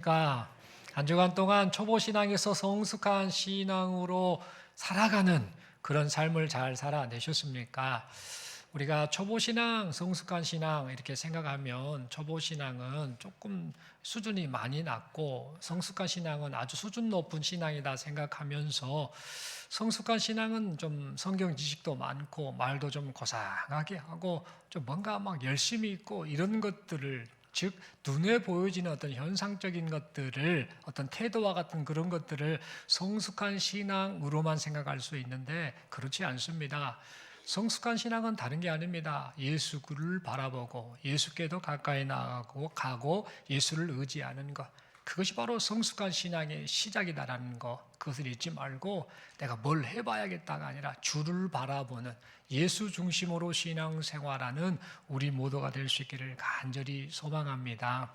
그러니까 한 주간 동안 초보 신앙에서 성숙한 신앙으로 살아가는 그런 삶을 잘 살아내셨습니까? 우리가 초보 신앙, 성숙한 신앙 이렇게 생각하면 초보 신앙은 조금 수준이 많이 낮고 성숙한 신앙은 아주 수준 높은 신앙이다 생각하면서 성숙한 신앙은 좀 성경 지식도 많고 말도 좀 고상하게 하고 좀 뭔가 막 열심히 있고 이런 것들을, 즉 눈에 보여지는 어떤 현상적인 것들을, 어떤 태도와 같은 그런 것들을 성숙한 신앙으로만 생각할 수 있는데 그렇지 않습니다. 성숙한 신앙은 다른 게 아닙니다. 예수를 바라보고 예수께도 가까이 나가고 가고 예수를 의지하는 것, 그것이 바로 성숙한 신앙의 시작이다라는 것, 그것을 잊지 말고 내가 뭘 해봐야겠다가 아니라 주를 바라보는 예수 중심으로 신앙생활하는 우리 모두가 될 수 있기를 간절히 소망합니다.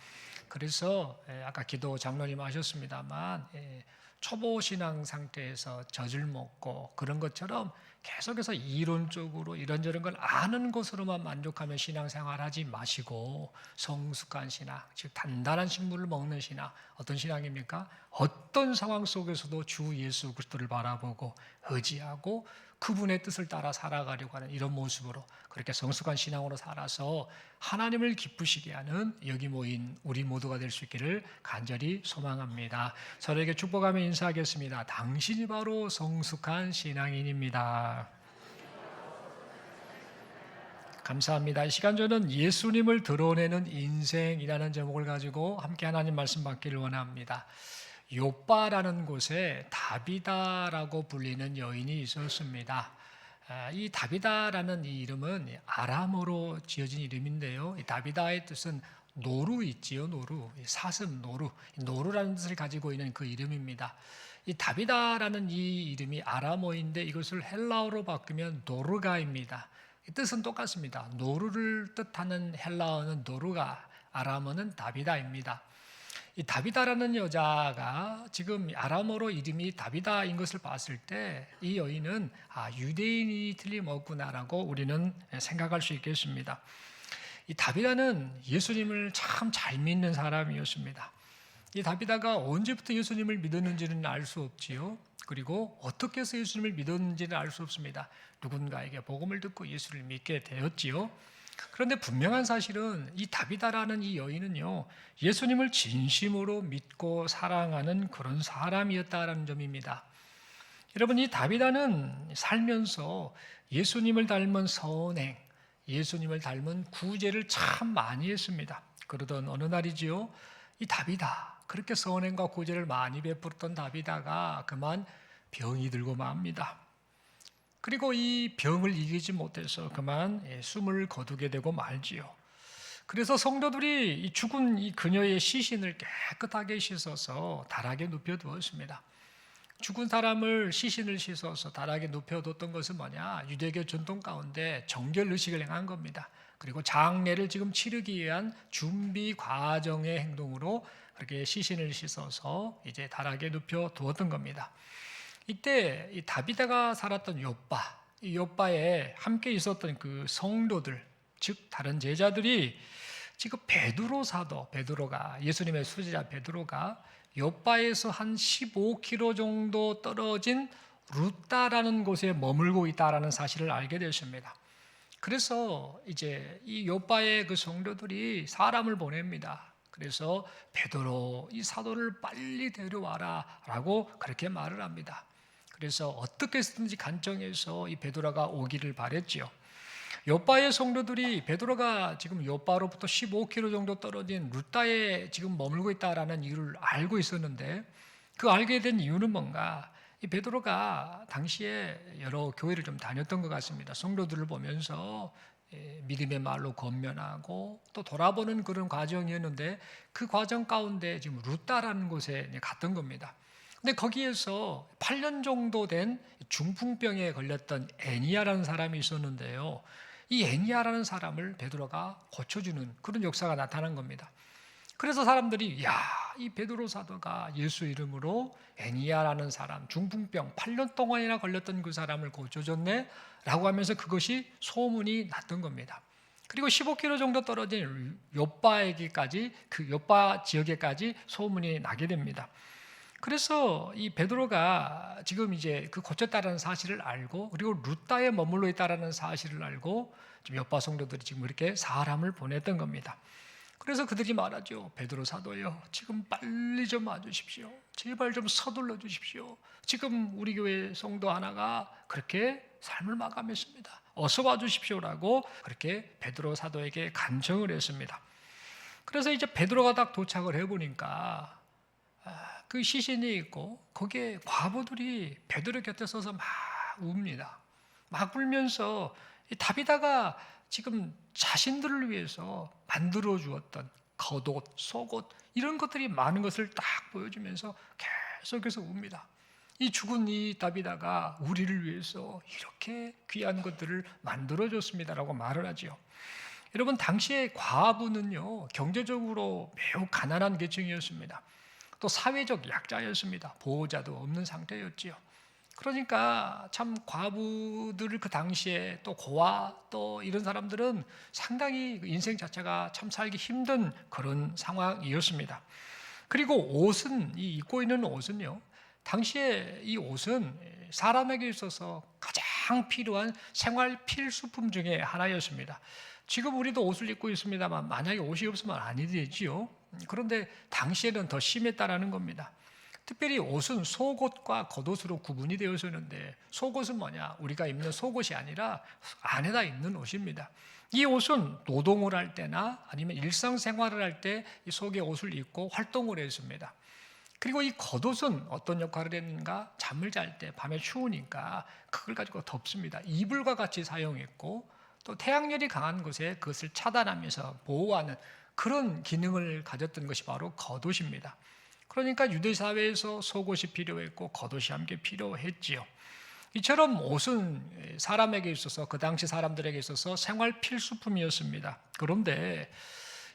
그래서 아까 기도 장로님 하셨습니다만 초보 신앙 상태에서 젖을 먹고 그런 것처럼 계속해서 이론적으로 이런저런 걸 아는 것으로만 만족하며 신앙생활하지 마시고 성숙한 신앙, 즉 단단한 식물을 먹는 신앙, 어떤 신앙입니까? 어떤 상황 속에서도 주 예수 그리스도를 바라보고 의지하고 그분의 뜻을 따라 살아가려고 하는 이런 모습으로 그렇게 성숙한 신앙으로 살아서 하나님을 기쁘시게 하는 여기 모인 우리 모두가 될 수 있기를 간절히 소망합니다. 서로에게 축복하며 인사하겠습니다. 당신이 바로 성숙한 신앙인입니다. 감사합니다. 이 시간 저는 예수님을 드러내는 인생이라는 제목을 가지고 함께 하나님 말씀 받기를 원합니다. 욥바라는 곳에 다비다라고 불리는 여인이 있었습니다. 이 다비다라는 이 이름은 아람어로 지어진 이름인데요. 이 다비다의 뜻은 노루 있지요, 노루. 사슴, 노루. 노루라는 뜻을 가지고 있는 그 이름입니다. 이 다비다라는 이 이름이 아람어인데 이것을 헬라어로 바꾸면 노르가입니다. 이 뜻은 똑같습니다. 노루를 뜻하는 헬라어는 노르가, 아람어는 다비다입니다. 이 다비다라는 여자가 지금 아람어로 이름이 다비다인 것을 봤을 때 이 여인은 유대인이 틀림없구나라고 우리는 생각할 수 있겠습니다. 이 다비다는 예수님을 참 잘 믿는 사람이었습니다. 이 다비다가 언제부터 예수님을 믿었는지는 알 수 없지요. 그리고 어떻게 해서 예수님을 믿었는지는 알 수 없습니다. 누군가에게 복음을 듣고 예수를 믿게 되었지요. 그런데 분명한 사실은 이 다비다라는 이 여인은요, 예수님을 진심으로 믿고 사랑하는 그런 사람이었다라는 점입니다. 여러분, 이 다비다는 살면서 예수님을 닮은 선행, 예수님을 닮은 구제를 참 많이 했습니다. 그러던 어느 날이지요, 이 다비다, 그렇게 선행과 구제를 많이 베풀었던 다비다가 그만 병이 들고 맙니다. 그리고 이 병을 이기지 못해서 그만 숨을 거두게 되고 말지요. 그래서 성도들이 이 죽은 이 그녀의 시신을 깨끗하게 씻어서 다락에 눕혀두었습니다. 죽은 사람을 시신을 씻어서 다락에 눕혀뒀던 것은 뭐냐? 유대교 전통 가운데 정결 의식을 행한 겁니다. 그리고 장례를 지금 치르기 위한 준비 과정의 행동으로 그렇게 시신을 씻어서 이제 다락에 눕혀두었던 겁니다. 이때 이 다비다가 살았던 욥바, 이 욥바에 함께 있었던 그 성도들, 즉 다른 제자들이 지금 베드로 사도, 베드로가 예수님의 수제자 베드로가 욥바에서 한 15km 정도 떨어진 루다라는 곳에 머물고 있다라는 사실을 알게 되었습니다. 그래서 이제 이 욥바의 그 성도들이 사람을 보냅니다. 그래서 베드로 이 사도를 빨리 데려와라라고 그렇게 말을 합니다. 그래서 어떻게 해서든지 간청해서 이 베드로가 오기를 바랬지요. 욥바의 성도들이 베드로가 지금 욥바로부터 15km 정도 떨어진 루다에 지금 머물고 있다라는 이유를 알고 있었는데, 그 알게 된 이유는 뭔가? 이 베드로가 당시에 여러 교회를 좀 다녔던 것 같습니다. 성도들을 보면서 믿음의 말로 권면하고 또 돌아보는 그런 과정이었는데, 그 과정 가운데 지금 루다라는 곳에 갔던 겁니다. 근데 거기에서 8년 정도 된 중풍병에 걸렸던 애니아라는 사람이 있었는데요. 이 애니아라는 사람을 베드로가 고쳐주는 그런 역사가 나타난 겁니다. 그래서 사람들이 이 베드로 사도가 예수 이름으로 애니아라는 사람, 중풍병 8년 동안이나 걸렸던 그 사람을 고쳐줬네 라고 하면서 그것이 소문이 났던 겁니다. 그리고 15km 정도 떨어진 요바에게까지, 그 요바 지역에까지 소문이 나게 됩니다. 그래서 이 베드로가 지금 이제 그 고쳤다라는 사실을 알고, 그리고 루다에 머물러 있다라는 사실을 알고 지금 요바 성도들이 지금 이렇게 사람을 보냈던 겁니다. 그래서 그들이 말하죠. 베드로 사도요, 지금 빨리 좀 와주십시오. 제발 좀 서둘러 주십시오. 지금 우리 교회 성도 하나가 그렇게 삶을 마감했습니다. 어서 와주십시오라고 그렇게 베드로 사도에게 간청을 했습니다. 그래서 이제 베드로가 딱 도착을 해보니까 그 시신이 있고 거기에 과부들이 베드로 곁에 서서 막 웁니다. 막 울면서 다비다가 지금 자신들을 위해서 만들어 주었던 겉옷, 속옷 이런 것들이 많은 것을 딱 보여주면서 계속해서 웁니다. 이 죽은 이 다비다가 우리를 위해서 이렇게 귀한 것들을 만들어 줬습니다라고 말을 하지요. 여러분, 당시에 과부는요, 경제적으로 매우 가난한 계층이었습니다. 또 사회적 약자였습니다. 보호자도 없는 상태였지요. 그러니까 참 과부들을 그 당시에, 또 고아 또 이런 사람들은 상당히 인생 자체가 참 살기 힘든 그런 상황이었습니다. 그리고 옷은, 이 입고 있는 옷은요, 당시에 이 옷은 사람에게 있어서 가장 필요한 생활 필수품 중에 하나였습니다. 지금 우리도 옷을 입고 있습니다만 만약에 옷이 없으면 아니 되지요. 그런데 당시에는 더 심했다라는 겁니다. 특별히 옷은 속옷과 겉옷으로 구분이 되어서는데, 속옷은 뭐냐? 우리가 입는 속옷이 아니라 안에다 입는 옷입니다. 이 옷은 노동을 할 때나 아니면 일상생활을 할 때 이 속에 옷을 입고 활동을 했습니다. 그리고 이 겉옷은 어떤 역할을 했는가? 잠을 잘 때 밤에 추우니까 그걸 가지고 덮습니다. 이불과 같이 사용했고, 또 태양열이 강한 곳에 그것을 차단하면서 보호하는 그런 기능을 가졌던 것이 바로 겉옷입니다. 그러니까 유대 사회에서 속옷이 필요했고 겉옷이 함께 필요했지요. 이처럼 옷은 사람에게 있어서, 그 당시 사람들에게 있어서 생활 필수품이었습니다. 그런데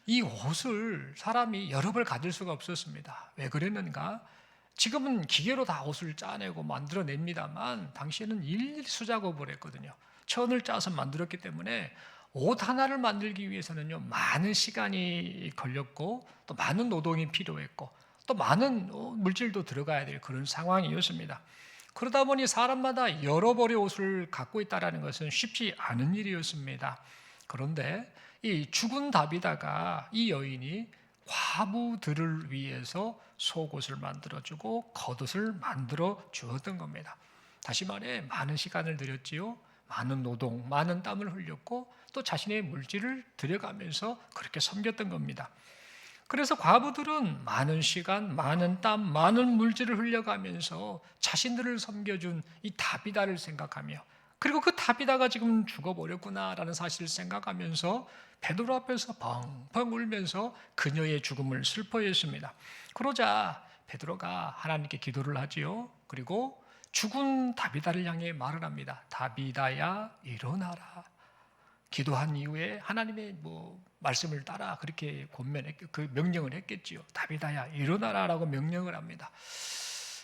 이 옷을 사람이 여러 벌 가질 수가 없었습니다. 왜 그랬는가? 지금은 기계로 다 옷을 짜내고 만들어냅니다만 당시에는 일일이 수작업을 했거든요. 천을 짜서 만들었기 때문에 옷 하나를 만들기 위해서는요, 많은 시간이 걸렸고 또 많은 노동이 필요했고 또 많은 물질도 들어가야 될 그런 상황이었습니다. 그러다 보니 사람마다 여러 벌의 옷을 갖고 있다는 것은 쉽지 않은 일이었습니다. 그런데 이 죽은 다비다가 이 여인이 과부들을 위해서 속옷을 만들어주고 겉옷을 만들어 주었던 겁니다. 다시 말해 많은 시간을 들였지요. 많은 노동, 많은 땀을 흘렸고 또 자신의 물질을 들여가면서 그렇게 섬겼던 겁니다. 그래서 과부들은 많은 시간, 많은 땀, 많은 물질을 흘려가면서 자신들을 섬겨준 이 다비다를 생각하며, 그리고 그 다비다가 지금 죽어버렸구나라는 사실을 생각하면서 베드로 앞에서 펑펑 울면서 그녀의 죽음을 슬퍼했습니다. 그러자 베드로가 하나님께 기도를 하지요. 그리고 죽은 다비다를 향해 말을 합니다. 다비다야 일어나라. 기도한 이후에 하나님의 말씀을 따라 그렇게 그 명령을 했겠지요. 다비다야 일어나라라고 명령을 합니다.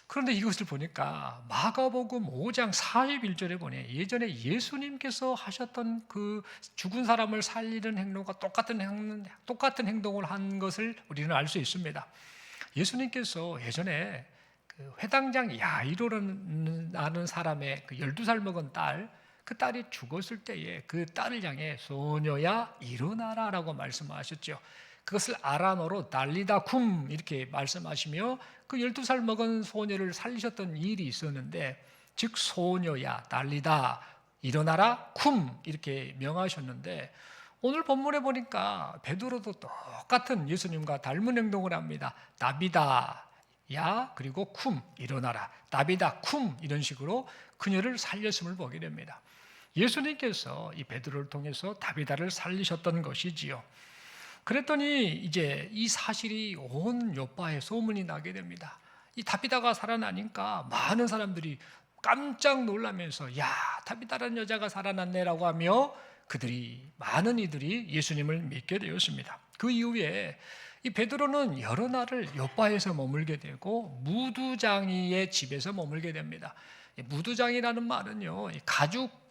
그런데 이것을 보니까 마가복음 5장 41절에 보니 예전에 예수님께서 하셨던 그 죽은 사람을 살리는 행동과 똑같은 행동을 한 것을 우리는 알 수 있습니다. 예수님께서 예전에 그 회당장 야이로라는 사람의 그 12살 먹은 딸, 그 딸이 죽었을 때에 그 딸을 향해 소녀야 일어나라라고 말씀하셨죠. 그것을 아람어로 달리다 쿰 이렇게 말씀하시며 그 12살 먹은 소녀를 살리셨던 일이 있었는데, 즉 소녀야 달리다 일어나라 쿰 이렇게 명하셨는데, 오늘 본문에 보니까 베드로도 똑같은 예수님과 닮은 행동을 합니다. 다비다 야 그리고 쿰 일어나라, 다비다 쿰 이런 식으로 그녀를 살렸음을 보게 됩니다. 예수님께서 이 베드로를 통해서 다비다를 살리셨던 것이지요. 그랬더니 이제 이 사실이 온 요바에 소문이 나게 됩니다. 이 다비다가 살아나니까 많은 사람들이 깜짝 놀라면서 야, 다비다라는 여자가 살아났네라고 하며 많은 이들이 예수님을 믿게 되었습니다. 그 이후에 이 베드로는 여러 날을 요바에서 머물게 되고 무두장이의 집에서 머물게 됩니다. 무두장이라는 말은요, 가죽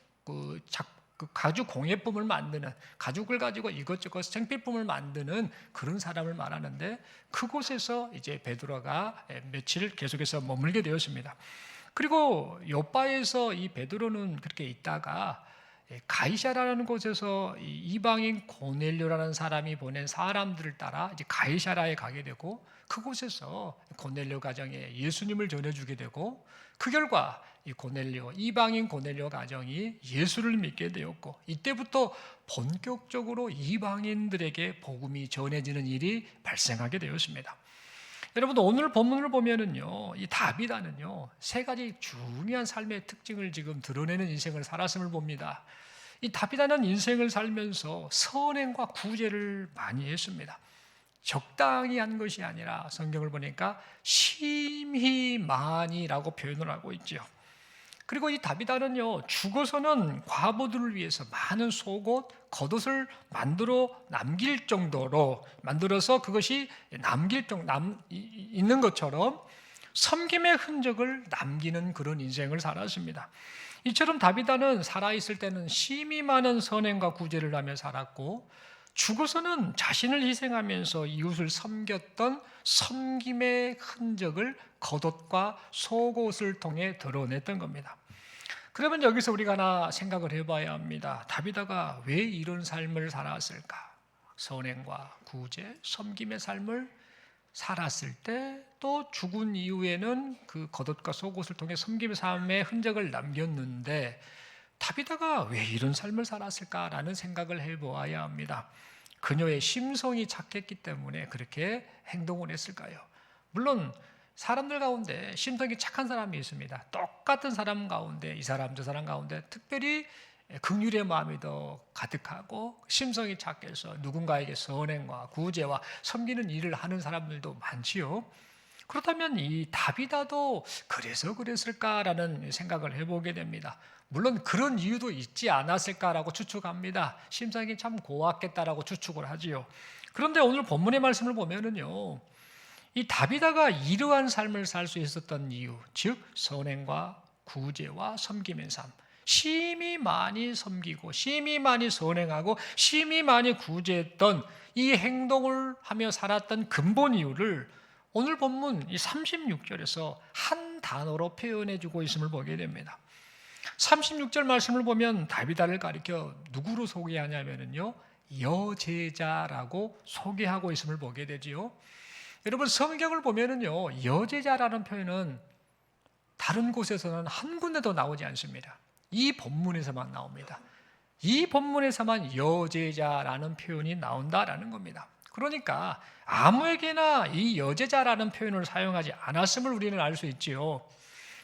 그 가죽 공예품을 만드는, 가죽을 가지고 이것저것 생필품을 만드는 그런 사람을 말하는데, 그곳에서 이제 베드로가 며칠 계속해서 머물게 되었습니다. 그리고 요바에서 이 베드로는 그렇게 있다가 가이사라라는 곳에서 이방인 고넬료라는 사람이 보낸 사람들을 따라 이제 가이사라에 가게 되고, 그곳에서 고넬료 가정에 예수님을 전해주게 되고, 그 결과 이 고넬료, 이방인 고넬료 가정이 예수를 믿게 되었고, 이때부터 본격적으로 이방인들에게 복음이 전해지는 일이 발생하게 되었습니다. 여러분, 오늘 본문을 보면은요, 이 다비다는요, 세 가지 중요한 삶의 특징을 지금 드러내는 인생을 살았음을 봅니다. 이 다비다는 인생을 살면서 선행과 구제를 많이 했습니다. 적당히 한 것이 아니라 성경을 보니까 심히 많이라고 표현을 하고 있죠. 그리고 이 다비다는요, 죽어서는 과부들을 위해서 많은 속옷, 겉옷을 만들어 남길 정도로 만들어서 그것이 있는 것처럼 섬김의 흔적을 남기는 그런 인생을 살았습니다. 이처럼 다비다는 살아있을 때는 심히 많은 선행과 구제를 하며 살았고, 죽어서는 자신을 희생하면서 이웃을 섬겼던 섬김의 흔적을 겉옷과 속옷을 통해 드러냈던 겁니다. 그러면 여기서 우리가 하나 생각을 해봐야 합니다. 다비다가 왜 이런 삶을 살았을까? 선행과 구제, 섬김의 삶을 살았을 때, 또 죽은 이후에는 그 겉옷과 속옷을 통해 섬김의 삶의 흔적을 남겼는데, 다비다가 왜 이런 삶을 살았을까라는 생각을 해보아야 합니다. 그녀의 심성이 착했기 때문에 그렇게 행동을 했을까요? 물론 사람들 가운데 심성이 착한 사람이 있습니다. 똑같은 사람 가운데, 이 사람 저 사람 가운데 특별히 긍휼의 마음이 더 가득하고 심성이 착해서 누군가에게 선행과 구제와 섬기는 일을 하는 사람들도 많지요. 그렇다면 이 다비다도 그래서 그랬을까라는 생각을 해보게 됩니다. 물론 그런 이유도 있지 않았을까라고 추측합니다. 심성이 참 고왔겠다라고 추측을 하지요. 그런데 오늘 본문의 말씀을 보면은요, 이 다비다가 이러한 삶을 살 수 있었던 이유, 즉 선행과 구제와 섬김의 삶, 심히 많이 섬기고 심히 많이 선행하고 심히 많이 구제했던 이 행동을 하며 살았던 근본 이유를 오늘 본문 이 36절에서 한 단어로 표현해 주고 있음을 보게 됩니다. 36절 말씀을 보면 다비다를 가리켜 누구로 소개하냐면요, 여제자라고 소개하고 있음을 보게 되지요. 여러분, 성경을 보면은요, 여제자라는 표현은 다른 곳에서는 한 군데도 나오지 않습니다. 이 본문에서만 나옵니다. 이 본문에서만 여제자라는 표현이 나온다라는 겁니다. 그러니까 아무에게나 이 여제자라는 표현을 사용하지 않았음을 우리는 알 수 있지요.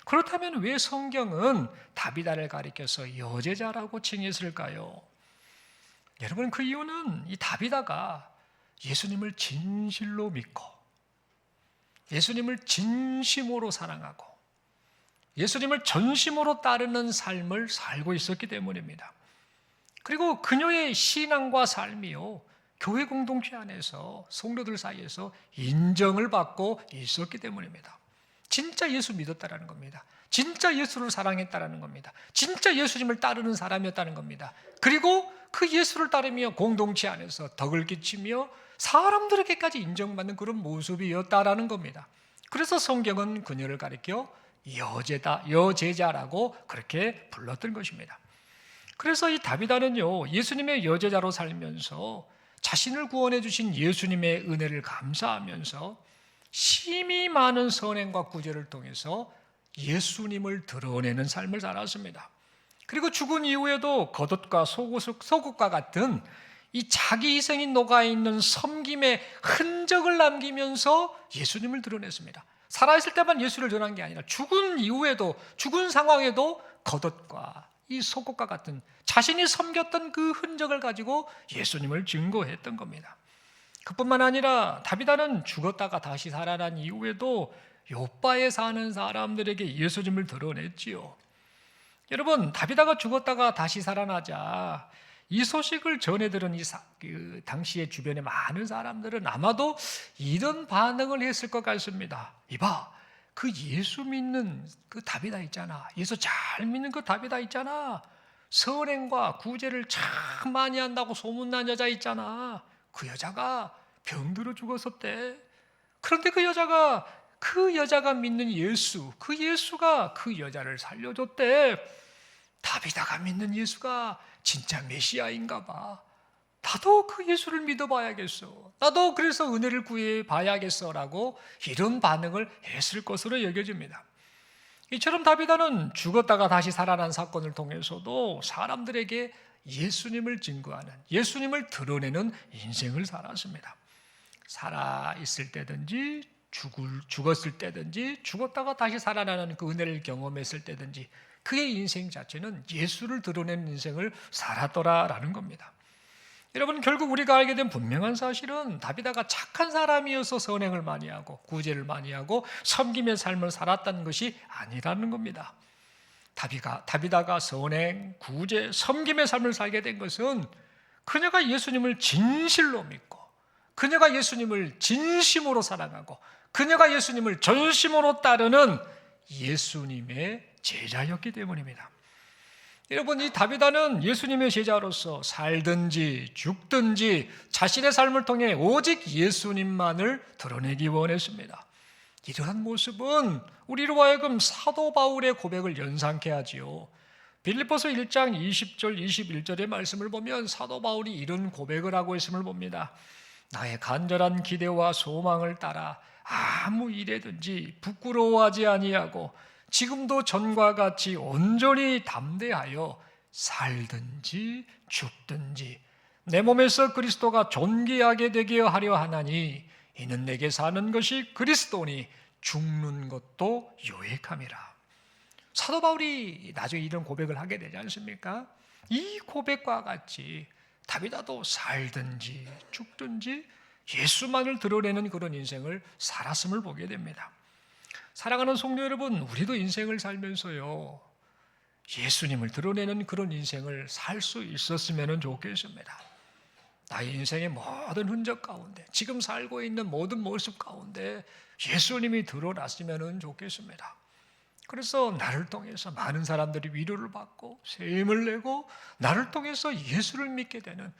그렇다면 왜 성경은 다비다를 가리켜서 여제자라고 칭했을까요? 여러분, 그 이유는 이 다비다가 예수님을 진실로 믿고 예수님을 진심으로 사랑하고 예수님을 전심으로 따르는 삶을 살고 있었기 때문입니다. 그리고 그녀의 신앙과 삶이요, 교회 공동체 안에서 성도들 사이에서 인정을 받고 있었기 때문입니다. 진짜 예수 믿었다라는 겁니다. 진짜 예수를 사랑했다라는 겁니다. 진짜 예수님을 따르는 사람이었다는 겁니다. 그리고 그 예수를 따르며 공동체 안에서 덕을 끼치며 사람들에게까지 인정받는 그런 모습이었다라는 겁니다. 그래서 성경은 그녀를 가리켜 여제자라고 그렇게 불렀던 것입니다. 그래서 이 다비다는요, 예수님의 여제자로 살면서 자신을 구원해 주신 예수님의 은혜를 감사하면서 심히 많은 선행과 구제를 통해서 예수님을 드러내는 삶을 살았습니다. 그리고 죽은 이후에도 겉옷과 속옷과 같은 이 자기 희생이 녹아있는 섬김의 흔적을 남기면서 예수님을 드러냈습니다. 살아있을 때만 예수를 드러난 게 아니라 죽은 이후에도, 죽은 상황에도 겉옷과 이 속옷과 같은 자신이 섬겼던 그 흔적을 가지고 예수님을 증거했던 겁니다. 그뿐만 아니라 다비다는 죽었다가 다시 살아난 이후에도 요바에 사는 사람들에게 예수님을 드러냈지요. 여러분, 다비다가 죽었다가 다시 살아나자 이 소식을 전해 들은 그 당시의 주변의 많은 사람들은 아마도 이런 반응을 했을 것 같습니다. 이봐, 그 예수 믿는 그 다비다 있잖아, 예수 잘 믿는 그 다비다 있잖아, 선행과 구제를 참 많이 한다고 소문난 여자 있잖아. 그 여자가 병들어 죽었었대. 그런데 그 여자가 믿는 예수, 그 예수가 그 여자를 살려줬대. 다비다가 믿는 예수가 진짜 메시아인가 봐. 나도 그 예수를 믿어봐야겠어. 나도 그래서 은혜를 구해봐야겠어 라고 이런 반응을 했을 것으로 여겨집니다. 이처럼 다비다는 죽었다가 다시 살아난 사건을 통해서도 사람들에게 예수님을 증거하는, 예수님을 드러내는 인생을 살았습니다. 살아있을 때든지 죽었을 때든지 죽었다가 다시 살아나는 그 은혜를 경험했을 때든지 그의 인생 자체는 예수를 드러내는 인생을 살았더라라는 겁니다. 여러분, 결국 우리가 알게 된 분명한 사실은 다비다가 착한 사람이어서 선행을 많이 하고 구제를 많이 하고 섬김의 삶을 살았다는 것이 아니라는 겁니다. 다비다가 선행, 구제, 섬김의 삶을 살게 된 것은 그녀가 예수님을 진실로 믿고 그녀가 예수님을 진심으로 사랑하고 그녀가 예수님을 전심으로 따르는 예수님의 제자였기 때문입니다. 여러분, 이 다비다는 예수님의 제자로서 살든지 죽든지 자신의 삶을 통해 오직 예수님만을 드러내기 원했습니다. 이러한 모습은 우리로 하여금 사도 바울의 고백을 연상케 하지요. 빌립보서 1장 20절 21절의 말씀을 보면 사도 바울이 이런 고백을 하고 있음을 봅니다. 나의 간절한 기대와 소망을 따라 아무 일에든지 부끄러워하지 아니하고 지금도 전과 같이 온전히 담대하여 살든지 죽든지 내 몸에서 그리스도가 존귀하게 되게 하려 하나니 이는 내게 사는 것이 그리스도니 죽는 것도 유익함이라. 사도 바울이 나중에 이런 고백을 하게 되지 않습니까? 이 고백과 같이 다비다도 살든지 죽든지 예수만을 드러내는 그런 인생을 살았음을 보게 됩니다. 사랑하는 성도 여러분, 우리도 인생을 살면서요 예수님을 드러내는 그런 인생을 살 수 있었으면 좋겠습니다. 나의 인생의 모든 흔적 가운데, 지금 살고 있는 모든 모습 가운데 예수님이 드러났으면 좋겠습니다. 그래서 나를 통해서 많은 사람들이 위로를 받고 새 힘을 내고 나를 통해서 예수를 믿게 되는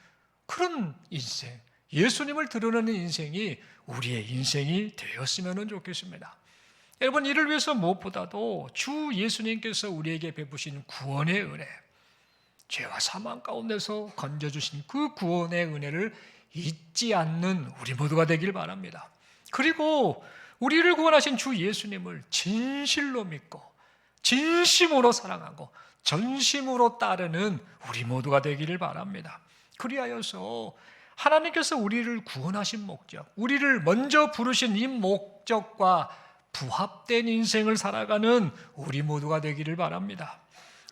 그런 인생, 예수님을 드러내는 인생이 우리의 인생이 되었으면 좋겠습니다. 여러분, 이를 위해서 무엇보다도 주 예수님께서 우리에게 베푸신 구원의 은혜, 죄와 사망 가운데서 건져주신 그 구원의 은혜를 잊지 않는 우리 모두가 되길 바랍니다. 그리고 우리를 구원하신 주 예수님을 진실로 믿고 진심으로 사랑하고 전심으로 따르는 우리 모두가 되기를 바랍니다. 그리하여서 하나님께서 우리를 구원하신 목적, 우리를 먼저 부르신 이 목적과 부합된 인생을 살아가는 우리 모두가 되기를 바랍니다.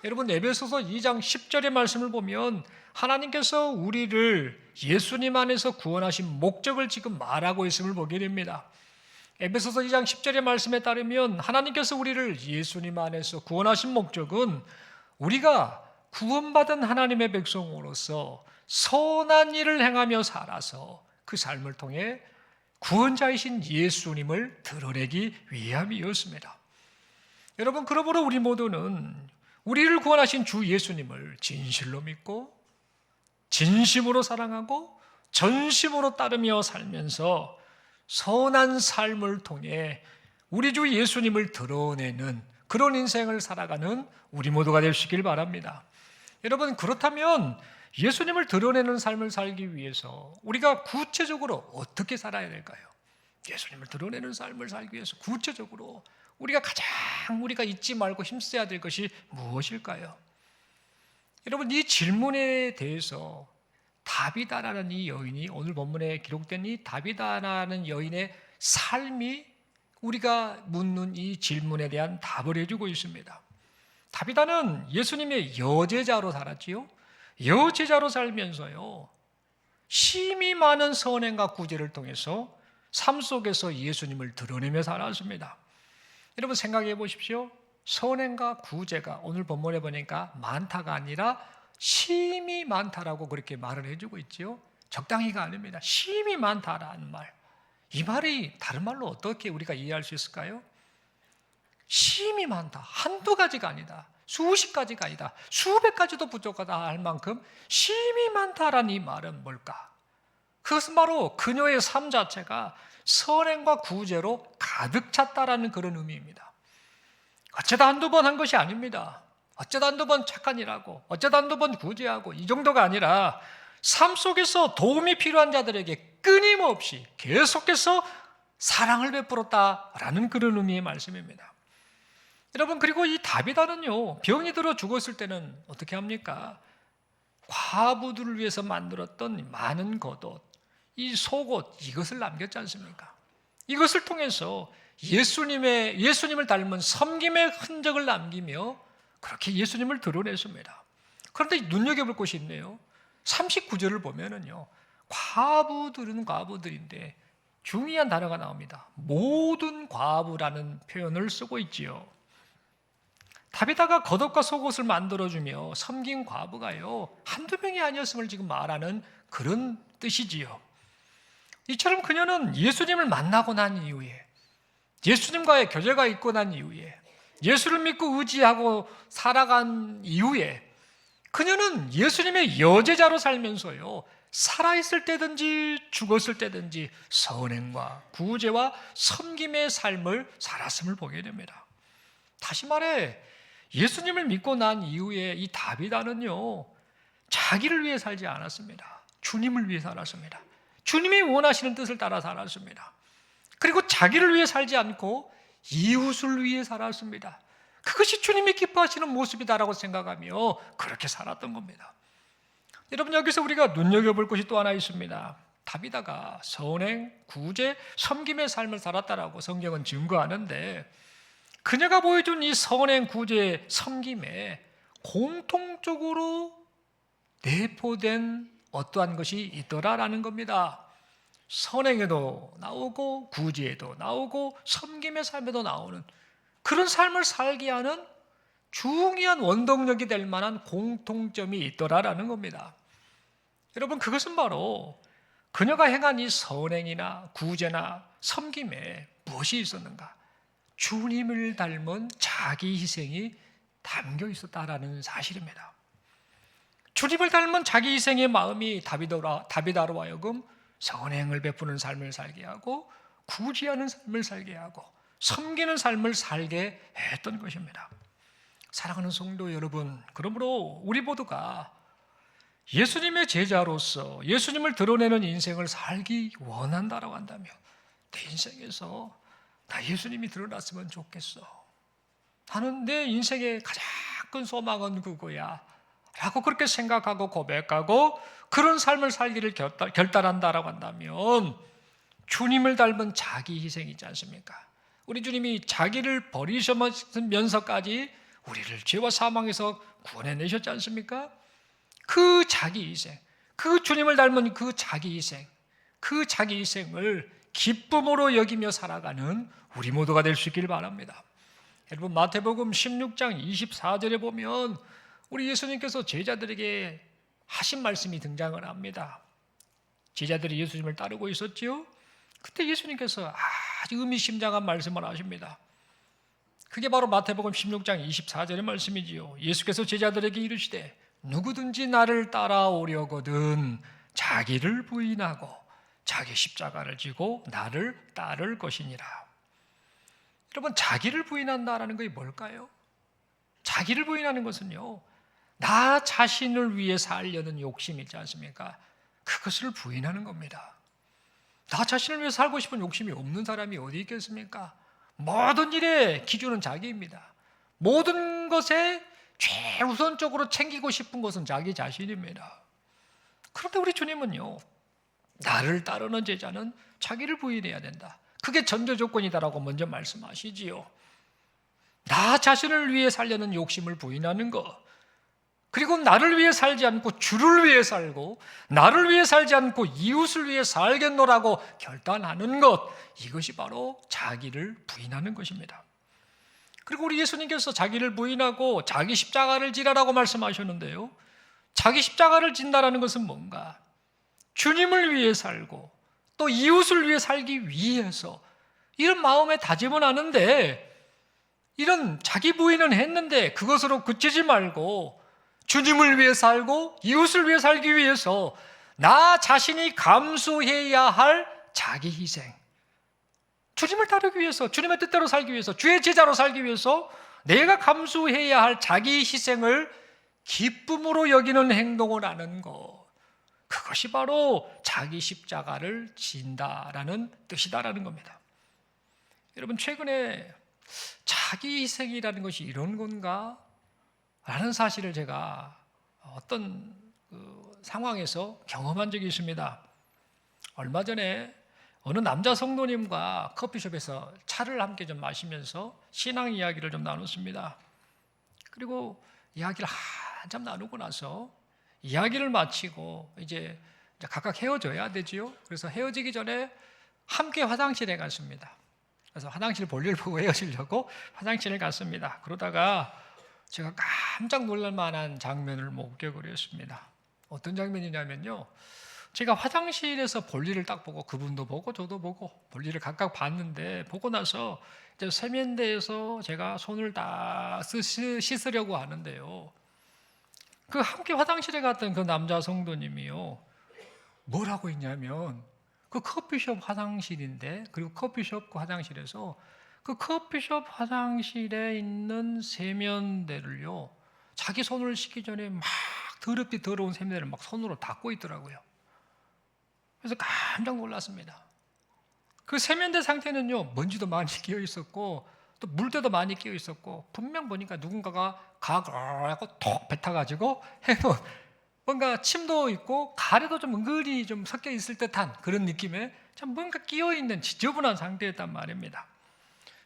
여러분, 에베소서 2장 10절의 말씀을 보면 하나님께서 우리를 예수님 안에서 구원하신 목적을 지금 말하고 있음을 보게 됩니다. 에베소서 2장 10절의 말씀에 따르면 하나님께서 우리를 예수님 안에서 구원하신 목적은 우리가 구원받은 하나님의 백성으로서 선한 일을 행하며 살아서 그 삶을 통해 구원자이신 예수님을 드러내기 위함이었습니다. 여러분, 그러므로 우리 모두는 우리를 구원하신 주 예수님을 진실로 믿고 진심으로 사랑하고 전심으로 따르며 살면서 선한 삶을 통해 우리 주 예수님을 드러내는 그런 인생을 살아가는 우리 모두가 되시길 바랍니다. 여러분, 그렇다면 예수님을 드러내는 삶을 살기 위해서 우리가 구체적으로 어떻게 살아야 될까요? 예수님을 드러내는 삶을 살기 위해서 구체적으로 우리가 잊지 말고 힘써야 될 것이 무엇일까요? 여러분, 이 질문에 대해서 다비다라는 이 여인이, 오늘 본문에 기록된 이 다비다라는 여인의 삶이 우리가 묻는 이 질문에 대한 답을 해주고 있습니다. 다비다는 예수님의 여제자로 살았지요. 여제자로 살면서요 심히 많은 선행과 구제를 통해서 삶 속에서 예수님을 드러내며 살았습니다. 여러분, 생각해 보십시오. 선행과 구제가 오늘 본문에 보니까 많다가 아니라 심히 많다라고 그렇게 말을 해주고 있지요. 적당히가 아닙니다. 심히 많다라는 말, 이 말이 다른 말로 어떻게 우리가 이해할 수 있을까요? 심히 많다, 한두 가지가 아니다. 수십 가지가 아니다, 수백 가지도 부족하다 할 만큼 심이 많다라는 이 말은 뭘까? 그것은 바로 그녀의 삶 자체가 선행과 구제로 가득 찼다라는 그런 의미입니다. 어쩌다 한두 번 한 것이 아닙니다. 어쩌다 한두 번 착한 일하고 어쩌다 한두 번 구제하고 이 정도가 아니라 삶 속에서 도움이 필요한 자들에게 끊임없이 계속해서 사랑을 베풀었다라는 그런 의미의 말씀입니다. 여러분, 그리고 이 다비다는요, 병이 들어 죽었을 때는 어떻게 합니까? 과부들을 위해서 만들었던 많은 겉옷, 이 속옷, 이것을 남겼지 않습니까? 이것을 통해서 예수님을 닮은 섬김의 흔적을 남기며 그렇게 예수님을 드러냈습니다. 그런데 눈여겨볼 것이 있네요. 39절을 보면은요, 과부들은 과부들인데 중요한 단어가 나옵니다. 모든 과부라는 표현을 쓰고 있지요. 다비다가 겉옷과 속옷을 만들어주며 섬긴 과부가요, 한두 명이 아니었음을 지금 말하는 그런 뜻이지요. 이처럼 그녀는 예수님을 만나고 난 이후에, 예수님과의 교제가 있고 난 이후에, 예수를 믿고 의지하고 살아간 이후에 그녀는 예수님의 여제자로 살면서요, 살아있을 때든지 죽었을 때든지 선행과 구제와 섬김의 삶을 살았음을 보게 됩니다. 다시 말해 예수님을 믿고 난 이후에 이 다비다는요, 자기를 위해 살지 않았습니다. 주님을 위해 살았습니다. 주님이 원하시는 뜻을 따라 살았습니다. 그리고 자기를 위해 살지 않고 이웃을 위해 살았습니다. 그것이 주님이 기뻐하시는 모습이다라고 생각하며 그렇게 살았던 겁니다. 여러분, 여기서 우리가 눈여겨볼 것이 또 하나 있습니다. 다비다가 선행, 구제, 섬김의 삶을 살았다라고 성경은 증거하는데, 그녀가 보여준 이 선행, 구제, 섬김에 공통적으로 내포된 어떠한 것이 있더라라는 겁니다. 선행에도 나오고 구제에도 나오고 섬김의 삶에도 나오는 그런 삶을 살게 하는 중요한 원동력이 될 만한 공통점이 있더라라는 겁니다. 여러분, 그것은 바로 그녀가 행한 이 선행이나 구제나 섬김에 무엇이 있었는가? 주님을 닮은 자기 희생이 담겨 있었다라는 사실입니다. 주님을 닮은 자기 희생의 마음이 다비다로 하여금 선행을 베푸는 삶을 살게 하고 구제하는 삶을 살게 하고 섬기는 삶을 살게 했던 것입니다. 사랑하는 성도 여러분, 그러므로 우리 모두가 예수님의 제자로서 예수님을 드러내는 인생을 살기 원한다라고 한다면 내 인생에서 나 예수님이 드러났으면 좋겠어, 나는 내 인생의 가장 큰 소망은 그거야 라고 그렇게 생각하고 고백하고 그런 삶을 살기를 결단한다라고 한다면 주님을 닮은 자기 희생이 있지 않습니까? 우리 주님이 자기를 버리시면서까지 우리를 죄와 사망에서 구원해내셨지 않습니까? 그 자기 희생, 그 주님을 닮은 그 자기 희생을 기쁨으로 여기며 살아가는 우리 모두가 될 수 있기를 바랍니다. 여러분, 마태복음 16장 24절에 보면 우리 예수님께서 제자들에게 하신 말씀이 등장을 합니다. 제자들이 예수님을 따르고 있었지요. 그때 예수님께서 아주 의미심장한 말씀을 하십니다. 그게 바로 마태복음 16장 24절의 말씀이지요. 예수께서 제자들에게 이르시되 누구든지 나를 따라오려거든 자기를 부인하고 자기 십자가를 지고 나를 따를 것이니라. 여러분, 자기를 부인한다라는 것이 뭘까요? 자기를 부인하는 것은요, 나 자신을 위해 살려는 욕심이 있지 않습니까? 그것을 부인하는 겁니다. 나 자신을 위해 살고 싶은 욕심이 없는 사람이 어디 있겠습니까? 모든 일의 기준은 자기입니다. 모든 것에 최우선적으로 챙기고 싶은 것은 자기 자신입니다. 그런데 우리 주님은요, 나를 따르는 제자는 자기를 부인해야 된다, 그게 전제 조건이다라고 먼저 말씀하시지요. 나 자신을 위해 살려는 욕심을 부인하는 것, 그리고 나를 위해 살지 않고 주를 위해 살고 나를 위해 살지 않고 이웃을 위해 살겠노라고 결단하는 것, 이것이 바로 자기를 부인하는 것입니다. 그리고 우리 예수님께서 자기를 부인하고 자기 십자가를 지라라고 말씀하셨는데요, 자기 십자가를 진다라는 것은 뭔가? 주님을 위해 살고 또 이웃을 위해 살기 위해서, 이런 마음의 다짐은 하는데 이런 자기 부인은 했는데 그것으로 그치지 말고 주님을 위해 살고 이웃을 위해 살기 위해서 나 자신이 감수해야 할 자기 희생, 주님을 따르기 위해서, 주님의 뜻대로 살기 위해서, 주의 제자로 살기 위해서 내가 감수해야 할 자기 희생을 기쁨으로 여기는 행동을 하는 것, 그것이 바로 자기 십자가를 진다라는 뜻이다라는 겁니다. 여러분, 최근에 자기 희생이라는 것이 이런 건가? 라는 사실을 제가 어떤 상황에서 경험한 적이 있습니다. 얼마 전에 어느 남자 성도님과 커피숍에서 차를 함께 좀 마시면서 신앙 이야기를 좀 나눴습니다. 그리고 이야기를 한참 나누고 나서 이야기를 마치고 이제 각각 헤어져야 되지요. 그래서 헤어지기 전에 함께 화장실에 갔습니다. 그래서 화장실 볼일 보고 헤어지려고 화장실에 갔습니다. 그러다가 제가 깜짝 놀랄 만한 장면을 목격을 했습니다. 어떤 장면이냐면요, 제가 화장실에서 볼일을 딱 보고, 그분도 보고 저도 보고 볼일을 각각 봤는데, 보고 나서 이제 세면대에서 제가 손을 딱 씻으려고 하는데요, 그 함께 화장실에 갔던 그 남자 성도님이요, 뭐라고 했냐면, 그 커피숍 화장실인데, 그리고 커피숍 그 화장실에서 그 커피숍 화장실에 있는 세면대를요, 자기 손을 씻기 전에 막 더럽디 더러운 세면대를 막 손으로 닦고 있더라고요. 그래서 깜짝 놀랐습니다. 그 세면대 상태는요, 먼지도 많이 끼어 있었고 또 물때도 많이 끼어 있었고, 분명 보니까 누군가가 가고 톡 뱉어가지고 해놓은, 뭔가 침도 있고 가래도 좀 은근히 좀 섞여 있을 듯한 그런 느낌의 참 뭔가 끼어 있는 지저분한 상태였단 말입니다.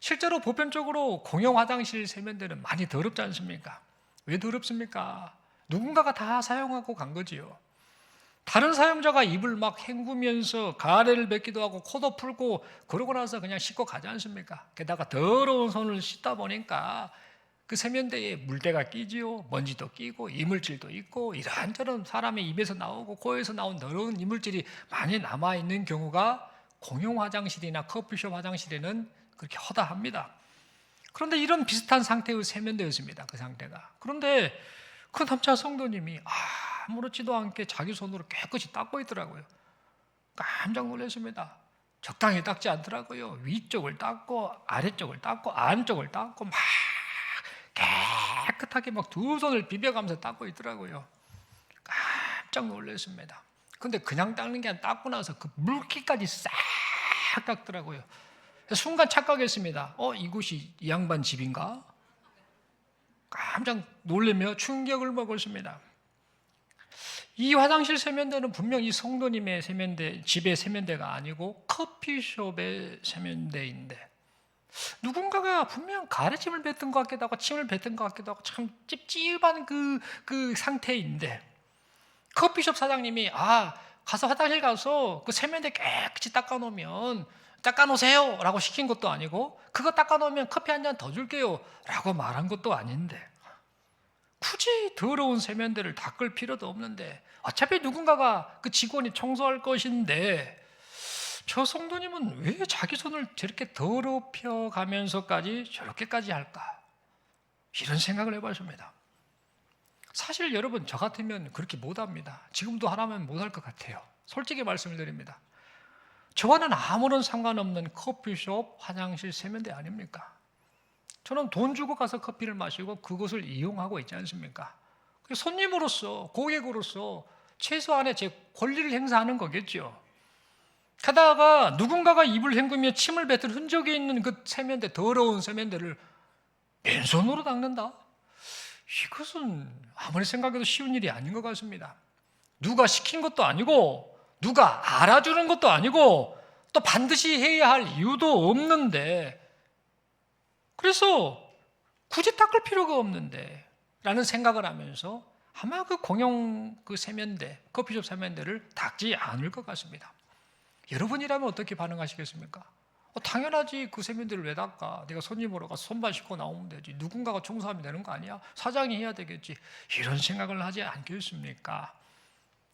실제로 보편적으로 공용 화장실 세면대는 많이 더럽지 않습니까? 왜 더럽습니까? 누군가가 다 사용하고 간 거지요. 다른 사용자가 입을 막 헹구면서 가래를 뱉기도 하고 코도 풀고 그러고 나서 그냥 씻고 가지 않습니까? 게다가 더러운 손을 씻다 보니까 그 세면대에 물때가 끼지요. 먼지도 끼고 이물질도 있고 이런저런 사람의 입에서 나오고 코에서 나온 더러운 이물질이 많이 남아있는 경우가 공용 화장실이나 커피숍 화장실에는 그렇게 허다합니다. 그런데 이런 비슷한 상태의 세면대였습니다. 그 상태가. 그런데 그 남자 성도님이 아무렇지도 않게 자기 손으로 깨끗이 닦고 있더라고요. 깜짝 놀랐습니다. 적당히 닦지 않더라고요. 위쪽을 닦고 아래쪽을 닦고 안쪽을 닦고 막 깨끗하게 막 두 손을 비벼가면서 닦고 있더라고요. 깜짝 놀랐습니다. 근데 그냥 닦는 게 아니라 닦고 나서 그 물기까지 싹 닦더라고요. 순간 착각했습니다. 이곳이 이 양반 집인가? 깜짝 놀라며 충격을 먹었습니다. 이 화장실 세면대는 분명 이 성도님의 세면대, 집의 세면대가 아니고 커피숍의 세면대인데, 누군가가 분명 가래침을 뱉은 것 같기도 하고 침을 뱉은 것 같기도 하고 참 찝찝한 그 상태인데, 커피숍 사장님이 가서 화장실 가서 그 세면대 깨끗이 닦아놓으세요 라고 시킨 것도 아니고, 그거 닦아놓으면 커피 한 잔 더 줄게요 라고 말한 것도 아닌데, 굳이 더러운 세면대를 닦을 필요도 없는데 어차피 누군가가 그 직원이 청소할 것인데, 저 성도님은 왜 자기 손을 저렇게 더럽혀 가면서까지 저렇게까지 할까? 이런 생각을 해봤습니다. 사실 여러분, 저 같으면 그렇게 못합니다. 지금도 하라면 못할 것 같아요. 솔직히 말씀을 드립니다. 저와는 아무런 상관없는 커피숍 화장실 세면대 아닙니까? 저는 돈 주고 가서 커피를 마시고 그것을 이용하고 있지 않습니까? 손님으로서, 고객으로서 최소한의 제 권리를 행사하는 거겠죠. 게다가 누군가가 입을 헹구며 침을 뱉은 흔적이 있는 그 세면대, 더러운 세면대를 맨손으로 닦는다? 이것은 아무리 생각해도 쉬운 일이 아닌 것 같습니다. 누가 시킨 것도 아니고, 누가 알아주는 것도 아니고, 또 반드시 해야 할 이유도 없는데, 그래서 굳이 닦을 필요가 없는데 라는 생각을 하면서 아마 그 공용 그 세면대, 커피숍 세면대를 닦지 않을 것 같습니다. 여러분이라면 어떻게 반응하시겠습니까? 당연하지, 그 세면대를 왜 닦아? 내가 손님으로 가서 손만 씻고 나오면 되지. 누군가가 청소하면 되는 거 아니야? 사장이 해야 되겠지. 이런 생각을 하지 않겠습니까?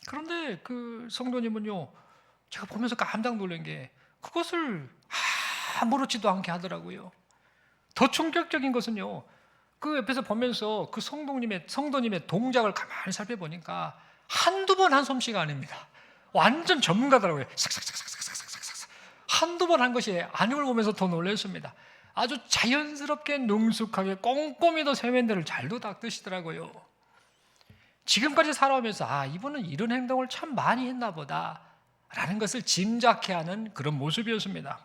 그런데 그 성도님은요, 제가 보면서 깜짝 놀란 게 그것을 아무렇지도 않게 하더라고요. 더 충격적인 것은요, 그 옆에서 보면서 그 성도님의 동작을 가만히 살펴보니까 한두 번 한 솜씨가 아닙니다. 완전 전문가더라고요. 삭삭삭삭삭삭삭삭 한두 번 한 것이 아닌 걸 보면서 더 놀랐습니다. 아주 자연스럽게 능숙하게 꼼꼼히도 세면대를 잘도 닦으시더라고요. 지금까지 살아오면서 이분은 이런 행동을 참 많이 했나 보다 라는 것을 짐작케 하는 그런 모습이었습니다.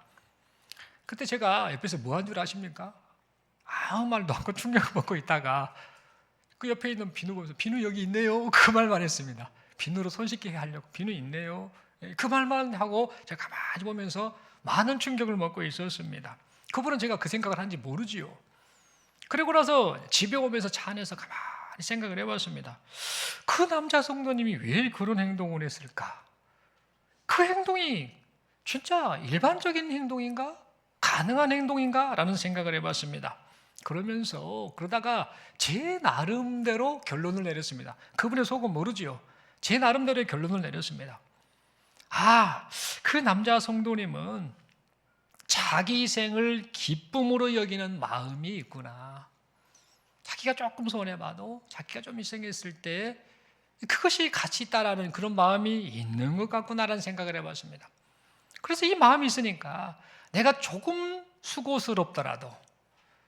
그때 제가 옆에서 뭐 한 줄 아십니까? 아무 말도 않고 충격을 먹고 있다가 그 옆에 있는 비누 보면서 비누 여기 있네요, 그 말만 했습니다. 비누로 손 씻게 하려고 비누 있네요, 그 말만 하고 제가 가만히 보면서 많은 충격을 먹고 있었습니다. 그분은 제가 그 생각을 한지 모르지요. 그리고 나서 집에 오면서 차 안에서 가만히 생각을 해봤습니다. 그 남자 성도님이 왜 그런 행동을 했을까? 그 행동이 진짜 일반적인 행동인가? 가능한 행동인가? 라는 생각을 해봤습니다. 그러다가 제 나름대로 결론을 내렸습니다. 그분의 속은 모르지요. 제 나름대로의 결론을 내렸습니다. 그 남자 성도님은 자기 희생을 기쁨으로 여기는 마음이 있구나. 자기가 조금 손해봐도 자기가 좀 희생했을 때 그것이 가치 있다라는 그런 마음이 있는 것 같구나라는 생각을 해봤습니다. 그래서 이 마음이 있으니까 내가 조금 수고스럽더라도,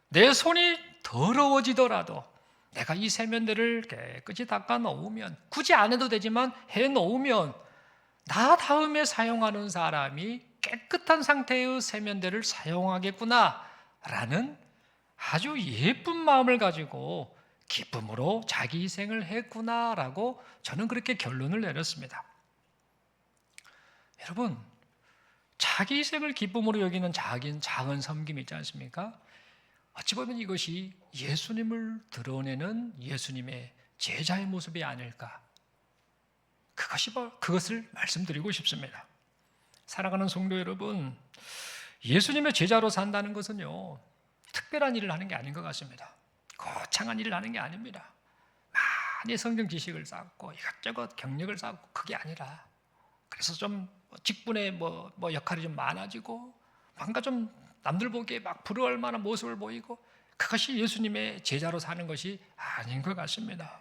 내 손이 더러워지더라도 내가 이 세면대를 깨끗이 닦아 놓으면, 굳이 안 해도 되지만 해 놓으면 나 다음에 사용하는 사람이 깨끗한 상태의 세면대를 사용하겠구나 라는 아주 예쁜 마음을 가지고 기쁨으로 자기 희생을 했구나라고 저는 그렇게 결론을 내렸습니다. 여러분, 자기 희생을 기쁨으로 여기는 작은 섬김이 있지 않습니까? 어찌 보면 이것이 예수님을 드러내는 예수님의 제자의 모습이 아닐까, 그것을 말씀드리고 싶습니다. 사랑하는 성도 여러분, 예수님의 제자로 산다는 것은요, 특별한 일을 하는 게 아닌 것 같습니다. 거창한 일을 하는 게 아닙니다. 많이 성경 지식을 쌓고 이것저것 경력을 쌓고 그게 아니라, 그래서 좀 직분의 역할이 좀 많아지고 뭔가 좀 남들 보기에 막 부러워할 만한 모습을 보이고, 그것이 예수님의 제자로 사는 것이 아닌 것 같습니다.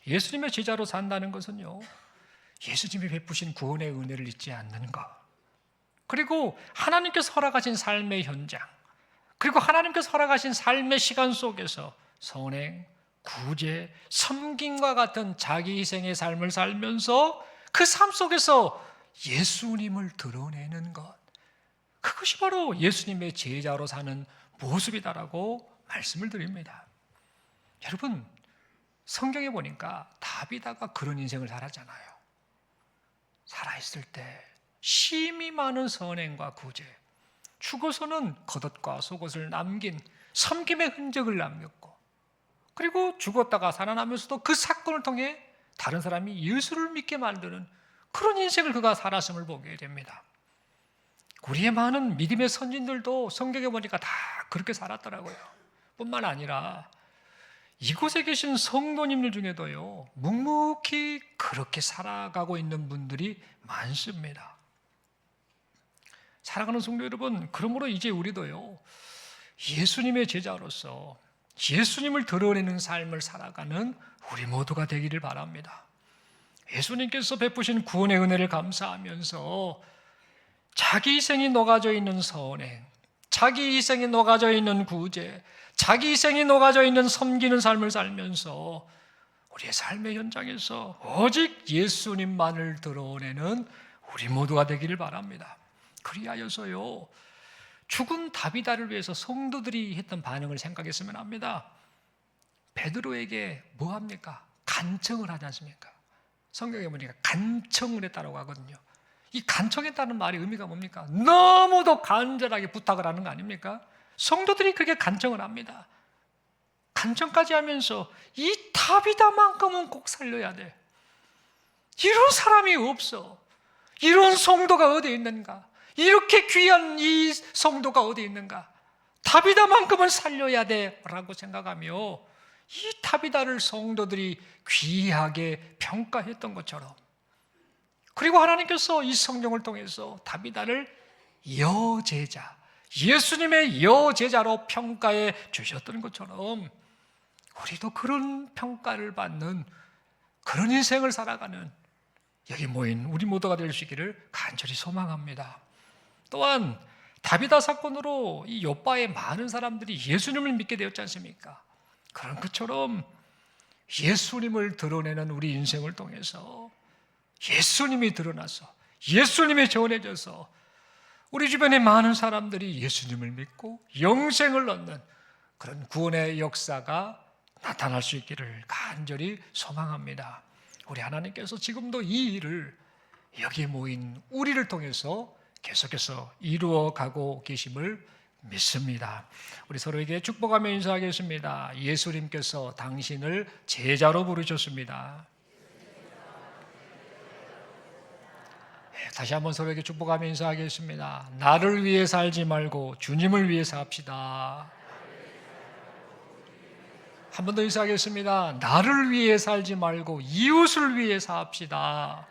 예수님의 제자로 산다는 것은요, 예수님이 베푸신 구원의 은혜를 잊지 않는 것, 그리고 하나님께서 허락하신 삶의 현장, 그리고 하나님께서 허락하신 삶의 시간 속에서 선행, 구제, 섬김과 같은 자기 희생의 삶을 살면서 그 삶 속에서 예수님을 드러내는 것, 그것이 바로 예수님의 제자로 사는 모습이다라고 말씀을 드립니다. 여러분, 성경에 보니까 다비다가 그런 인생을 살았잖아요. 살아있을 때 심히 많은 선행과 구제, 죽어서는 겉옷과 속옷을 남긴 섬김의 흔적을 남겼고, 그리고 죽었다가 살아나면서도 그 사건을 통해 다른 사람이 예수를 믿게 만드는 그런 인생을 그가 살았음을 보게 됩니다. 우리의 많은 믿음의 선진들도 성경에 보니까 다 그렇게 살았더라고요. 뿐만 아니라 이곳에 계신 성도님들 중에도요, 묵묵히 그렇게 살아가고 있는 분들이 많습니다. 사랑하는 성도 여러분, 그러므로 이제 우리도요, 예수님의 제자로서 예수님을 드러내는 삶을 살아가는 우리 모두가 되기를 바랍니다. 예수님께서 베푸신 구원의 은혜를 감사하면서 자기 희생이 녹아져 있는 선행, 자기 희생이 녹아져 있는 구제, 자기 희생이 녹아져 있는 섬기는 삶을 살면서 우리의 삶의 현장에서 오직 예수님만을 드러내는 우리 모두가 되기를 바랍니다. 그리하여서요, 죽은 다비다를 위해서 성도들이 했던 반응을 생각했으면 합니다. 베드로에게 뭐 합니까? 간청을 하지 않습니까? 성경에 보니까 간청을 했다고 하거든요. 이 간청했다는 말의 의미가 뭡니까? 너무도 간절하게 부탁을 하는 거 아닙니까? 성도들이 그렇게 간청을 합니다. 간청까지 하면서 이 다비다만큼은 꼭 살려야 돼. 이런 사람이 없어. 이런 성도가 어디 있는가? 이렇게 귀한 이 성도가 어디 있는가? 다비다만큼은 살려야 돼 라고 생각하며 이 다비다를 성도들이 귀하게 평가했던 것처럼, 그리고 하나님께서 이 성경을 통해서 다비다를 여제자, 예수님의 여제자로 평가해 주셨던 것처럼 우리도 그런 평가를 받는 그런 인생을 살아가는 여기 모인 우리 모두가 될 수 있기를 간절히 소망합니다. 또한 다비다 사건으로 이 욥바의 많은 사람들이 예수님을 믿게 되었지 않습니까? 그런 것처럼 예수님을 드러내는 우리 인생을 통해서 예수님이 드러나서 예수님이 전해져서 우리 주변의 많은 사람들이 예수님을 믿고 영생을 얻는 그런 구원의 역사가 나타날 수 있기를 간절히 소망합니다. 우리 하나님께서 지금도 이 일을 여기에 모인 우리를 통해서 계속해서 이루어가고 계심을 믿습니다. 우리 서로에게 축복하며 인사하겠습니다. 예수님께서 당신을 제자로 부르셨습니다. 다시 한번 서로에게 축복하며 인사하겠습니다. 나를 위해 살지 말고 주님을 위해 삽시다. 한 번 더 인사하겠습니다. 나를 위해 살지 말고 이웃을 위해 삽시다.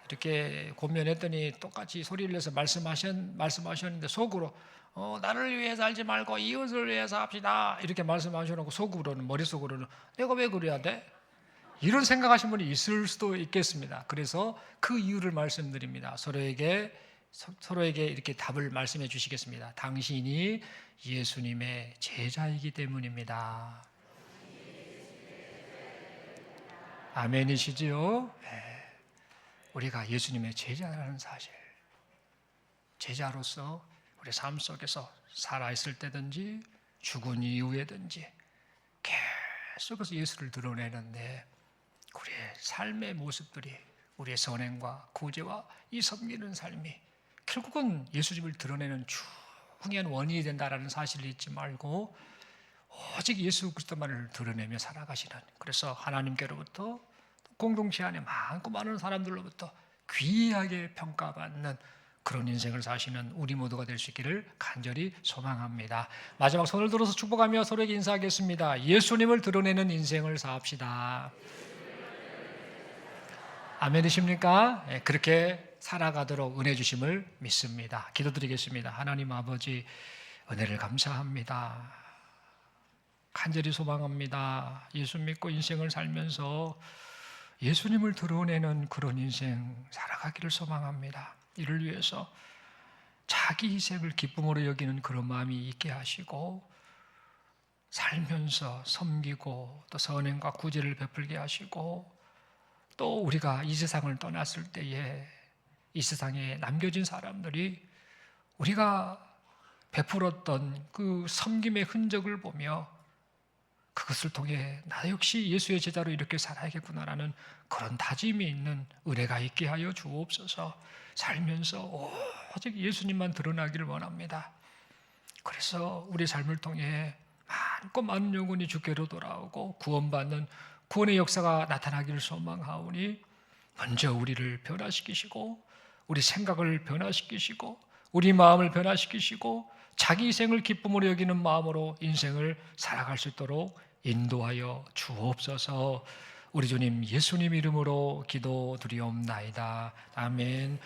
이렇게 고면했더니 똑같이 소리를 내서 말씀하셨는데 속으로 나를 위해 살지 말고 이웃을 위해 삽시다 이렇게 말씀하셔놓고 속으로는 머릿속으로는 내가 왜 그래야 돼? 이런 생각하신 분이 있을 수도 있겠습니다. 그래서 그 이유를 말씀드립니다. 서로에게 이렇게 답을 말씀해 주시겠습니다. 당신이 예수님의 제자이기 때문입니다. 아멘이시지요? 네. 우리가 예수님의 제자라는 사실, 제자로서 우리 삶 속에서 살아있을 때든지 죽은 이후에든지 계속해서 예수를 드러내는데 우리의 삶의 모습들이 우리의 선행과 구제와 이 섬기는 삶이 결국은 예수님을 드러내는 중요한 원인이 된다는 사실을 잊지 말고 오직 예수 그리스도만을 드러내며 살아가시는, 그래서 하나님께로부터 공동체 안에 많고 많은 사람들로부터 귀하게 평가받는 그런 인생을 사시는 우리 모두가 될 수 있기를 간절히 소망합니다. 마지막 손을 들어서 축복하며 서로에게 인사하겠습니다. 예수님을 드러내는 인생을 사합시다. 아멘이십니까? 그렇게 살아가도록 은혜 주심을 믿습니다. 기도드리겠습니다. 하나님 아버지, 은혜를 감사합니다. 간절히 소망합니다. 예수 믿고 인생을 살면서 예수님을 드러내는 그런 인생 살아가기를 소망합니다. 이를 위해서 자기 희생을 기쁨으로 여기는 그런 마음이 있게 하시고, 살면서 섬기고 또 선행과 구제를 베풀게 하시고, 또 우리가 이 세상을 떠났을 때에 이 세상에 남겨진 사람들이 우리가 베풀었던 그 섬김의 흔적을 보며 그것을 통해 나 역시 예수의 제자로 이렇게 살아야겠구나라는 그런 다짐이 있는 은혜가 있게 하여 주옵소서. 살면서 오직 예수님만 드러나기를 원합니다. 그래서 우리 삶을 통해 많고 많은 영혼이 주께로 돌아오고 구원받는 구원의 역사가 나타나기를 소망하오니, 먼저 우리를 변화시키시고 우리 생각을 변화시키시고 우리 마음을 변화시키시고 자기 희생을 기쁨으로 여기는 마음으로 인생을 살아갈 수 있도록 인도하여 주옵소서. 우리 주님 예수님 이름으로 기도드리옵나이다. 아멘.